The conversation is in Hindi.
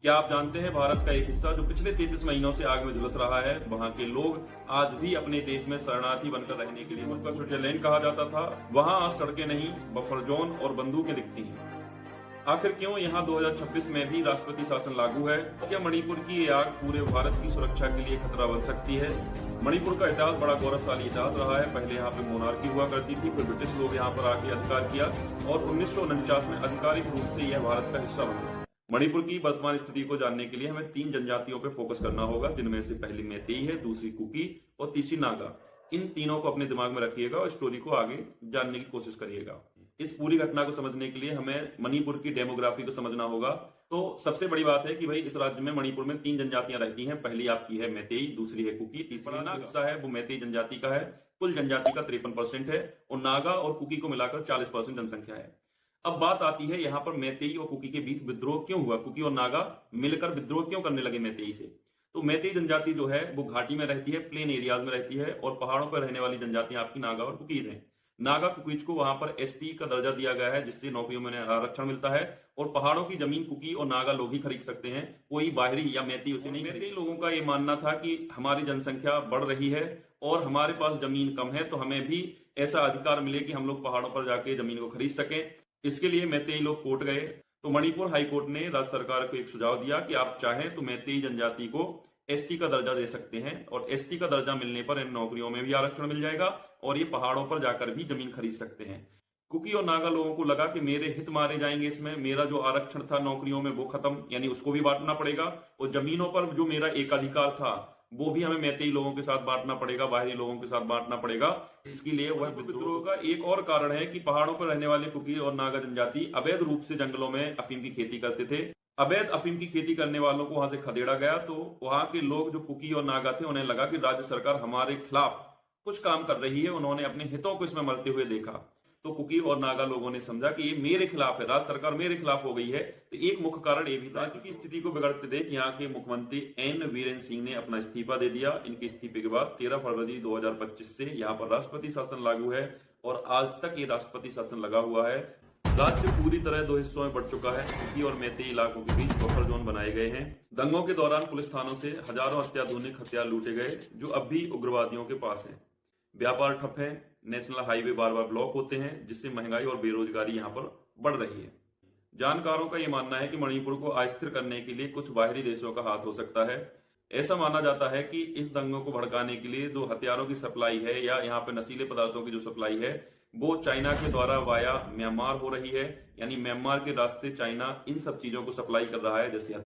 क्या आप जानते हैं भारत का एक हिस्सा जो पिछले 33 महीनों से आग में झुलस रहा है, वहाँ के लोग आज भी अपने देश में शरणार्थी बनकर रहने के लिए मुल्क का स्विट्जरलैंड कहा जाता था। वहाँ आज सड़कें नहीं, बफर जोन और बंदूकें दिखती हैं। आखिर क्यों यहाँ 2026 में भी राष्ट्रपति शासन लागू है? क्या मणिपुर की ये आग पूरे भारत की सुरक्षा के लिए खतरा बन सकती है? मणिपुर का इतिहास बड़ा गौरवशाली इतिहास रहा है। पहले यहाँ पे मोनार्की हुआ करती थी, फिर ब्रिटिश लोग यहाँ पर आके अधिकार किया और 1949 में आधिकारिक रूप से यह भारत का हिस्सा बना। मणिपुर की वर्तमान स्थिति को जानने के लिए हमें 3 जनजातियों पर फोकस करना होगा, जिनमें से पहली मैतेई है, दूसरी कुकी और तीसरी नागा। इन तीनों को अपने दिमाग में रखिएगा और स्टोरी को आगे जानने की कोशिश करिएगा। इस पूरी घटना को समझने के लिए हमें मणिपुर की डेमोग्राफी को समझना होगा। तो सबसे बड़ी बात है कि भाई इस राज्य में मणिपुर में 3 जनजातियां रहती हैं। पहली आपकी है मैतेई, दूसरी है कुकी, तीसरा नागा हिस्सा है वो मैतेई जनजाति का है। कुल जनजाति का 53% है और नागा और कुकी को मिलाकर 40% जनसंख्या है। अब बात आती है यहाँ पर मैतेई और कुकी के बीच विद्रोह क्यों हुआ? कुकी और नागा मिलकर विद्रोह क्यों करने लगे मैतेई से? तो मैतेई जनजाति जो है वो घाटी में रहती है, प्लेन एरियाज में रहती है और पहाड़ों पर रहने वाली जनजातियां आपकी नागा और कुकीज हैं। नागा कुकीज को वहां पर एसटी का दर्जा दिया गया है, जिससे नौकरियों में आरक्षण मिलता है और पहाड़ों की जमीन कुकी और नागा लोग ही खरीद सकते हैं, कोई बाहरी या मैतेई उसे नहीं। मैतेई लोगों का ये मानना था कि हमारी जनसंख्या बढ़ रही है और हमारे पास जमीन कम है, तो हमें भी ऐसा अधिकार मिले कि हम लोग पहाड़ों पर जाके जमीन को खरीद सकें। इसके लिए मैतेई लोग कोर्ट गए। तो मणिपुर हाई कोर्ट ने राज्य सरकार को एक सुझाव दिया कि आप चाहें तो मैतेई जनजाति को एसटी का दर्जा दे सकते हैं और एसटी का दर्जा मिलने पर इन नौकरियों में भी आरक्षण मिल जाएगा और ये पहाड़ों पर जाकर भी जमीन खरीद सकते हैं। कुकी और नागा लोगों को लगा कि मेरे हित मारे जाएंगे इसमें, मेरा जो आरक्षण था नौकरियों में वो खत्म, यानी उसको भी बांटना पड़ेगा और जमीनों पर जो मेरा एकाधिकार था वो भी हमें मैतेई लोगों के साथ बांटना पड़ेगा, बाहरी लोगों के साथ बांटना पड़ेगा। इसके लिए वह विद्रोह का एक और कारण है कि पहाड़ों पर रहने वाले कुकी और नागा जनजाति अवैध रूप से जंगलों में अफीम की खेती करते थे। अवैध अफीम की खेती करने वालों को वहां से खदेड़ा गया, तो वहां के लोग जो कुकी और नागा थे उन्हें लगा कि राज्य सरकार हमारे खिलाफ कुछ काम कर रही है। उन्होंने अपने हितों को इसमें मरते हुए देखा। तो कुकी और नागा लोगों ने समझा कि ये मेरे खिलाफ है, राज्य सरकार मेरे खिलाफ हो गई है। तो एक मुख्य कारण ये भी था। राज्य की स्थिति को बिगड़ते देख यहाँ के मुख्यमंत्री एन वीरेंद्र सिंह ने अपना इस्तीफा दे दिया। इनके इस्तीफे के बाद 13 फरवरी 2025 से यहाँ पर राष्ट्रपति शासन लागू है और आज तक ये राष्ट्रपति शासन लगा हुआ है। राज्य पूरी तरह 2 हिस्सों में बढ़ चुका है। कुकी और मैतेई इलाकों के बीच बफर जोन बनाए गए हैं। दंगों के दौरान पुलिस थानों से हजारों अत्याधुनिक हथियार लूटे गए जो अब भी उग्रवादियों के पास हैं। व्यापार ठप है, नेशनल हाईवे बार बार ब्लॉक होते हैं, जिससे महंगाई और बेरोजगारी यहाँ पर बढ़ रही है। जानकारों का ये मानना है कि मणिपुर को अस्थिर करने के लिए कुछ बाहरी देशों का हाथ हो सकता है। ऐसा माना जाता है कि इस दंगों को भड़काने के लिए जो हथियारों की सप्लाई है या यहाँ पे नशीले पदार्थों की जो सप्लाई है वो चाइना के द्वारा वाया म्यांमार हो रही है, यानी म्यांमार के रास्ते चाइना इन सब चीजों को सप्लाई कर रहा है, जैसे